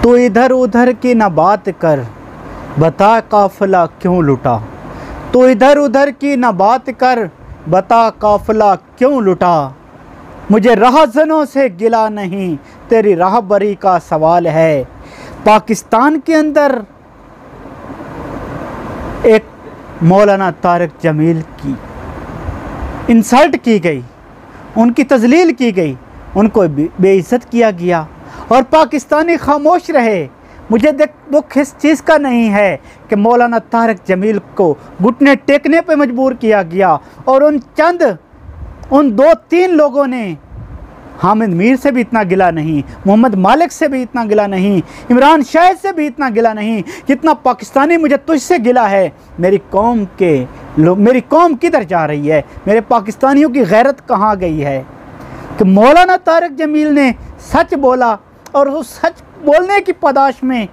तो इधर उधर की न बात कर, बता काफिला क्यों लुटा। तो इधर उधर की न बात कर, बता काफिला क्यों लुटा। मुझे राहज़नों से गिला नहीं, तेरी राहबरी का सवाल है। पाकिस्तान के अंदर एक मौलाना तारिक जमील की इंसल्ट की गई, उनकी तज़लील की गई, उनको बेइज्जत किया गया और पाकिस्तानी खामोश रहे। मुझे दुख इस चीज़ का नहीं है कि मौलाना तारिक जमील को घुटने टेकने पे मजबूर किया गया और उन 2-3 लोगों ने, हामिद मीर से भी इतना गिला नहीं, मोहम्मद मालिक से भी इतना गिला नहीं, इमरान शाहिद से भी इतना गिला नहीं, जितना पाकिस्तानी मुझे तुझसे गिला है। मेरी कौम किधर जा रही है, मेरे पाकिस्तानियों की गैरत कहाँ गई है कि मौलाना तारिक जमील ने सच बोला और उस सच बोलने की पादाश में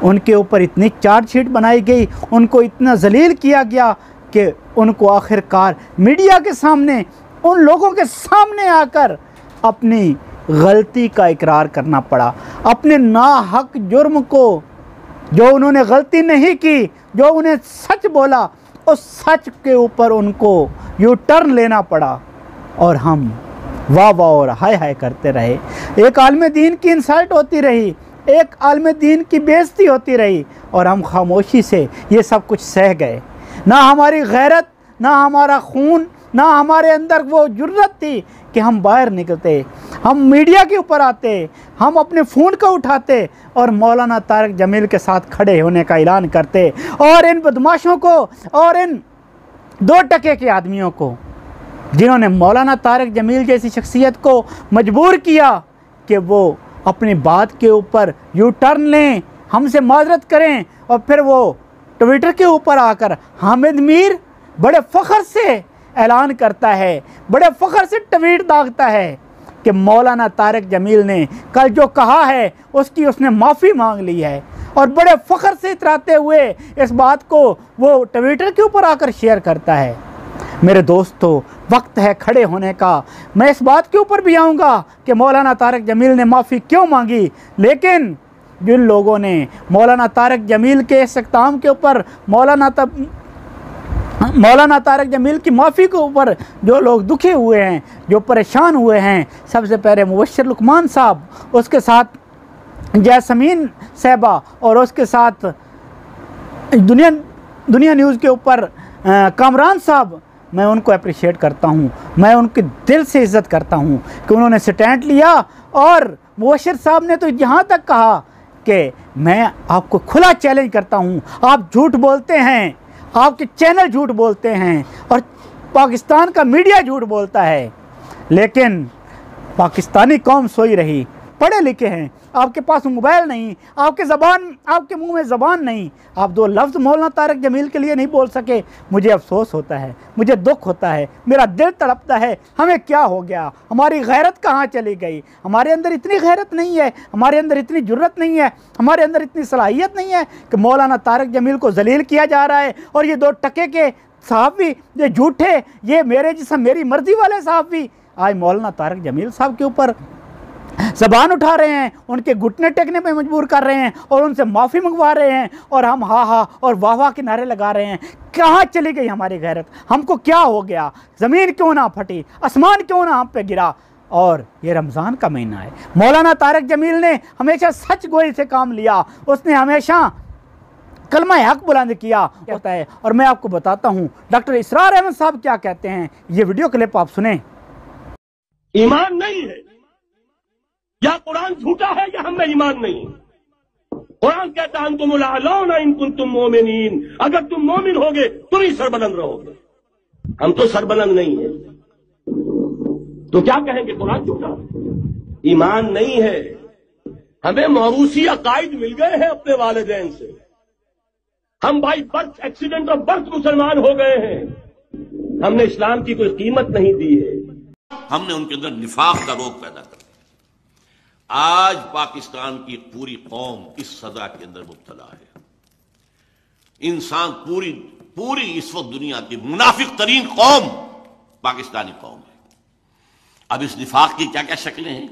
उनके ऊपर इतनी चार्जशीट बनाई गई, उनको इतना जलील किया गया कि उनको आखिरकार मीडिया के सामने, उन लोगों के सामने आकर अपनी गलती का इकरार करना पड़ा। अपने नाहक जुर्म को, जो उन्होंने गलती नहीं की, जो उन्हें सच बोला, उस सच के ऊपर उनको यू टर्न लेना पड़ा और हम वाह वाह और हाय हाय करते रहे। एक आलिम दीन की इंसल्ट होती रही, एक आलिम दीन की बेइज्जती होती रही और हम खामोशी से ये सब कुछ सह गए। ना हमारी गैरत, ना हमारा खून, ना हमारे अंदर वो जुर्रत थी कि हम बाहर निकलते, हम मीडिया के ऊपर आते, हम अपने फ़ोन को उठाते और मौलाना तारिक जमील के साथ खड़े होने का ऐलान करते और इन बदमाशों को और इन 2 टके के आदमियों को, जिन्होंने मौलाना तारिक जमील जैसी शख्सियत को मजबूर किया कि वो अपनी बात के ऊपर यू टर्न लें, हमसे माजरत करें और फिर वो ट्विटर के ऊपर आकर हामिद मीर बड़े फ़ख्र से ऐलान करता है, बड़े फ़ख्र से ट्वीट दागता है कि मौलाना तारिक जमील ने कल जो कहा है उसकी उसने माफ़ी मांग ली है और बड़े फ़ख्र से इतराते हुए इस बात को वो ट्विटर के ऊपर आकर शेयर करता है। मेरे दोस्तों, वक्त है खड़े होने का। मैं इस बात के ऊपर भी आऊँगा कि मौलाना तारिक जमील ने माफ़ी क्यों मांगी, लेकिन जिन लोगों ने मौलाना तारिक जमील के इस इक़दाम के ऊपर, मौलाना तारिक जमील की माफ़ी के ऊपर जो लोग दुखी हुए हैं, जो परेशान हुए हैं, सबसे पहले मुबश्शिर लुकमान साहब, उसके साथ जैस्मीन साहबा और उसके साथ दुनिया न्यूज़ के ऊपर कामरान साहब, मैं उनको अप्रिशिएट करता हूँ, मैं उनके दिल से इज़्ज़त करता हूँ कि उन्होंने स्टैंड लिया। और मुबश्शिर साहब ने तो यहाँ तक कहा कि मैं आपको खुला चैलेंज करता हूँ, आप झूठ बोलते हैं, आपके चैनल झूठ बोलते हैं और पाकिस्तान का मीडिया झूठ बोलता है, लेकिन पाकिस्तानी कौम सोई रही। पढ़े लिखे हैं, आपके पास मोबाइल नहीं, आपके मुंह में ज़बान नहीं, आप 2 लफ्ज़ मौलाना तारिक जमील के लिए नहीं बोल सके। मुझे अफसोस होता है, मुझे दुख होता है, मेरा दिल तड़पता है। हमें क्या हो गया, हमारी गैरत कहाँ चली गई? हमारे अंदर इतनी गैरत नहीं है, हमारे अंदर इतनी जुर्रत नहीं है, हमारे अंदर इतनी सलाहियत नहीं है कि मौलाना तारिक जमील को जलील किया जा रहा है और ये 2 टके के सहाफ़ी, ये झूठे, ये मेरे जैसा मेरी मर्ज़ी वाले सहाफ़ी आज मौलाना तारिक जमील साहब के ऊपर ज़बान उठा रहे हैं, उनके घुटने टेकने पे मजबूर कर रहे हैं और उनसे माफ़ी मंगवा रहे हैं और हम हा हा और वाह वाह के नारे लगा रहे हैं। कहाँ चली गई हमारी गैरत? हमको क्या हो गया? ज़मीन क्यों ना फटी, आसमान क्यों ना हम पे गिरा? और ये रमज़ान का महीना है। मौलाना तारिक जमील ने हमेशा सच गोई से काम लिया, उसने हमेशा कलमा हक बुलंद किया होता है। और मैं आपको बताता हूँ डॉक्टर इसरार अहमद साहब क्या कहते हैं, ये वीडियो क्लिप आप सुने। ईमान नहीं है या कुरान झूठा है या हमें ईमान नहीं। कुरान कहता है तुम लालौना इन कुंतुम मोमिनीन, अगर तुम मोमिन होगे तुम ही सरबलंद रहोगे। हम तो सरबलंद नहीं है, तो क्या कहेंगे? कुरान झूठा, ईमान नहीं है। हमें मौरूसी अकायद मिल गए हैं अपने वालिदैन से, हम by birth, accident of birth मुसलमान हो गए हैं। हमने इस्लाम की कोई कीमत नहीं दी है, हमने उनके अंदर निफाक का रोग पैदा कर दिया। आज पाकिस्तान की पूरी कौम इस सजा के अंदर मुब्तला है। इंसान पूरी इस वक्त दुनिया की मुनाफिक तरीन कौम पाकिस्तानी कौम है। अब इस निफाक की क्या क्या शक्लें हैं?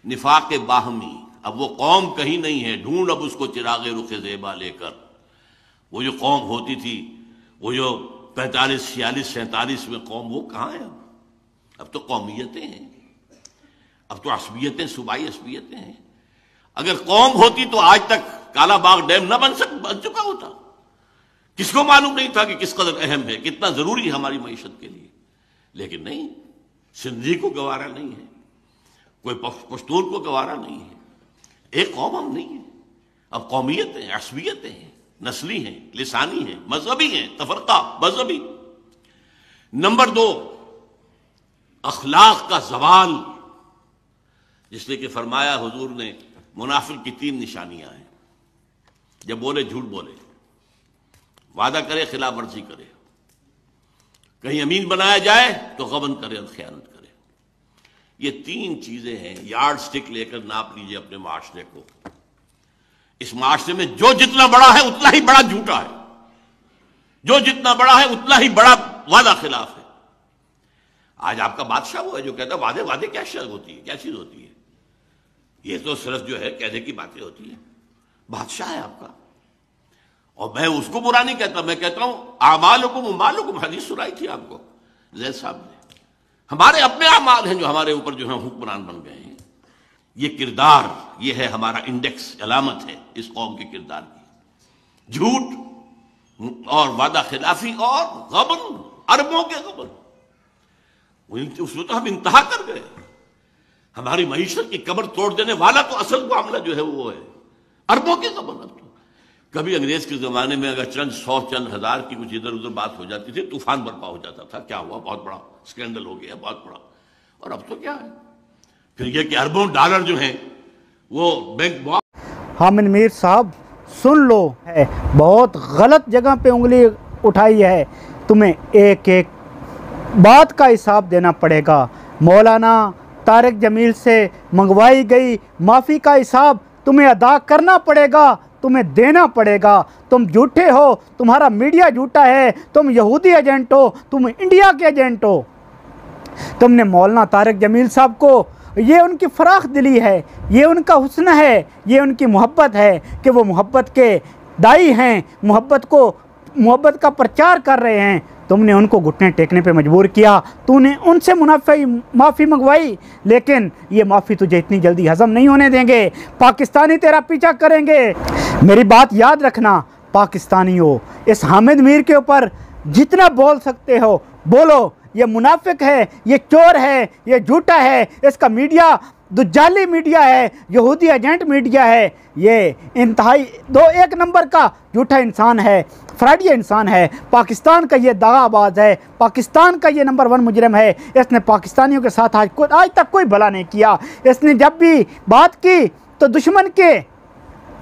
निफाक बाहमी, अब वो कौम कहीं नहीं है, ढूंढ अब उसको चिरागे रुखे ज़ेबा लेकर। वो जो कौम होती थी, वो जो 45, 46, 47 में कौम, वो कहाँ है अब तो कौमियतें हैं, अब तो असबियतें, सूबाई असबियतें हैं। अगर कौम होती तो आज तक काला बाग डैम न बन चुका होता। किसको मालूम नहीं था कि किस कदर अहम है, कितना जरूरी है हमारी मईशत के लिए। लेकिन नहीं, सिंधी को गवारा नहीं है, कोई पश्तून को गवारा नहीं है, एक कौम हम नहीं है। अब कौमियतें हैं, असबियतें हैं, नस्ली हैं, लिसानी हैं, मजहबी हैं, तफरका मजहबी। नंबर 2, अखलाक का जवाल, जिसलिए कि फरमाया हुजूर ने मुनाफिक की 3 निशानियां हैं। जब बोले झूठ बोले, वादा करे खिलाफ वर्जी करे, कहीं अमीन बनाया जाए तो गबन करे और खयानत करे। ये 3 चीजें हैं, यार्ड स्टिक लेकर नाप लीजिए अपने माशरे को। इस माशरे में जो जितना बड़ा है उतना ही बड़ा झूठा है, जो जितना बड़ा है उतना ही बड़ा वादा खिलाफ है। आज आपका बादशाह वो है जो कहता है वादे वादे क्या चीज होती है, क्या चीज होती है, ये तो सिर्फ जो है कहने की बातें होती है। बादशाह है आपका, और मैं उसको बुरा नहीं कहता, मैं कहता हूं आमालुकुम मालुकुम। हदीस सुनाई थी आपको जैद साहब ने। हमारे अपने अमाल हैं जो हमारे ऊपर जो है हुक्मरान बन गए हैं। ये किरदार, ये है हमारा इंडेक्स, अलामत है इस कौम के किरदार की। झूठ और वादा खिलाफी और गबन, अरबों के गबन, उसमें तो हम इंतहा कर गए। हमारी मईशत की कमर तोड़ देने वाला तो असल मामला जो है वो है अरबों के गबन। अब तो कभी अंग्रेज के जमाने में अगर चंद 100 चंद हजार की कुछ इधर उधर बात हो जाती थी, तूफान बर्पा हो जाता था, क्या हुआ, बहुत बड़ा स्कैंडल हो गया, बहुत बड़ा। और अब तो क्या है, फिर यह कि अरबों डॉलर जो हैं वो बैंक। हामिद मीर साहब सुन लो, है बहुत गलत जगह पे उंगली उठाई है। तुम्हें एक एक बात का हिसाब देना पड़ेगा। मौलाना तारिक जमील से मंगवाई गई माफ़ी का हिसाब तुम्हें अदा करना पड़ेगा, तुम्हें देना पड़ेगा। तुम झूठे हो, तुम्हारा मीडिया झूठा है, तुम यहूदी एजेंट हो, तुम इंडिया के एजेंट हो। तुमने मौलाना तारिक जमील साहब को, ये उनकी फराख दिली है, ये उनका हुस्न है, ये उनकी मोहब्बत है कि वो मोहब्बत के दाई हैं, मोहब्बत का प्रचार कर रहे हैं। तुमने उनको घुटने टेकने पे मजबूर किया, तूने उनसे माफ़ी मंगवाई, लेकिन ये माफ़ी तुझे इतनी जल्दी हज़म नहीं होने देंगे। पाकिस्तानी तेरा पीछा करेंगे। मेरी बात याद रखना, पाकिस्तानी हो, इस हामिद मीर के ऊपर जितना बोल सकते हो बोलो। ये मुनाफिक है, ये चोर है, ये झूठा है, इसका मीडिया दुज्जाली मीडिया है, यहूदी एजेंट मीडिया है, ये इंतहाई 1 नंबर का झूठा इंसान है, फ्रॉडी इंसान है। पाकिस्तान का ये दगाबाज है, पाकिस्तान का ये नंबर 1 मुजरिम है। इसने पाकिस्तानियों के साथ आज तक कोई भला नहीं किया। इसने जब भी बात की तो दुश्मन के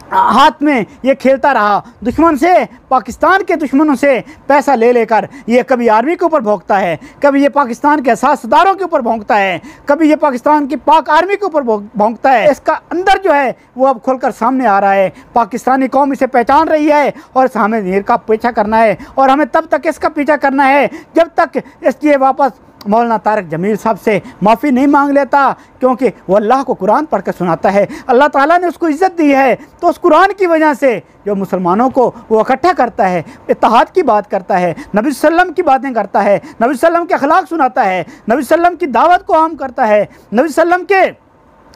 हाथ में ये खेलता रहा, दुश्मन से, पाकिस्तान के दुश्मनों से पैसा ले लेकर ये कभी आर्मी के ऊपर भौंकता है, कभी ये पाकिस्तान के सियासतदानों के ऊपर भौंकता है, कभी ये पाकिस्तान की पाक आर्मी के ऊपर भौंकता है। इसका अंदर जो है वो अब खुलकर सामने आ रहा है। पाकिस्तानी कौम इसे पहचान रही है और हामिद मीर का पीछा करना है, और हमें तब तक इसका पीछा करना है जब तक इसलिए वापस मौलाना तारिक जमील साहब से माफ़ी नहीं मांग लेता, क्योंकि वो अल्लाह को कुरान पढ़ कर सुनाता है। अल्लाह ताला ने उसको इज़्ज़त दी है, तो उस कुरान की वजह से जो मुसलमानों को वो इकट्ठा करता है, इत्तेहाद की बात करता है, नबी सल्लम की बातें करता है, नबी सल्लम के अखलाक सुनाता है, नबी सल्लम की दावत को आम करता है, नबी सल्लम के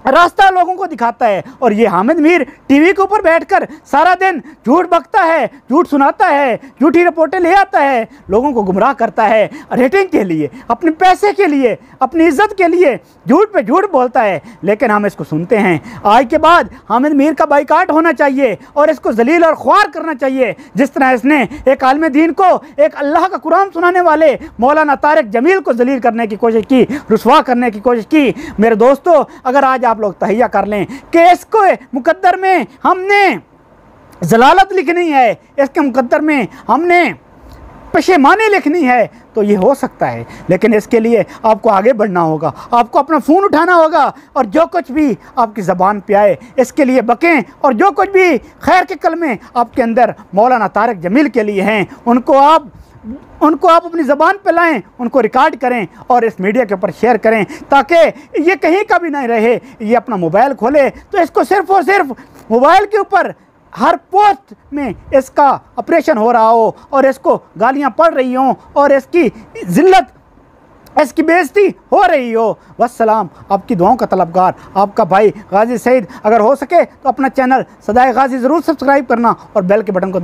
रास्ता लोगों को दिखाता है। और ये हामिद मीर टीवी के ऊपर बैठकर सारा दिन झूठ बकता है, झूठ सुनाता है, झूठी रिपोर्टें ले आता है, लोगों को गुमराह करता है, रेटिंग के लिए, अपने पैसे के लिए, अपनी इज्जत के लिए झूठ पे झूठ बोलता है। लेकिन हम इसको सुनते हैं। आज के बाद हामिद मीर का बाइकाट होना चाहिए और इसको जलील और ख्वार करना चाहिए, जिस तरह इसने एक आलिम दीन को, एक अल्लाह का कुरान सुनाने वाले मौलाना तारिक जमील को जलील करने की कोशिश की, रुसवा करने की कोशिश की। मेरे दोस्तों, अगर आज आप लोग तहिया कर लें कि इसको मुकद्दर में हमने जलालत लिखनी है, इसके मुकद्दर में हमने पेशेमानी लिखनी है, तो ये हो सकता है। लेकिन इसके लिए आपको आगे बढ़ना होगा, आपको अपना फ़ोन उठाना होगा और जो कुछ भी आपकी ज़बान पे आए इसके लिए बकें, और जो कुछ भी खैर के कलमे आपके अंदर मौलाना तारिक जमील के लिए हैं उनको आप उनको आप अपनी ज़बान पे लाएं, उनको रिकॉर्ड करें और इस मीडिया के ऊपर शेयर करें, ताकि ये कहीं का भी नहीं रहे। ये अपना मोबाइल खोले तो इसको सिर्फ़ और सिर्फ मोबाइल के ऊपर हर पोस्ट में इसका ऑपरेशन हो रहा हो और इसको गालियां पड़ रही हों और इसकी ज़िल्लत, इसकी बेइज्जती हो रही हो। वस्सलाम। आपकी दुआओं का तलबगार आपका भाई गाजी सईद। अगर हो सके तो अपना चैनल सदाए गाजी ज़रूर सब्सक्राइब करना और बेल के बटन को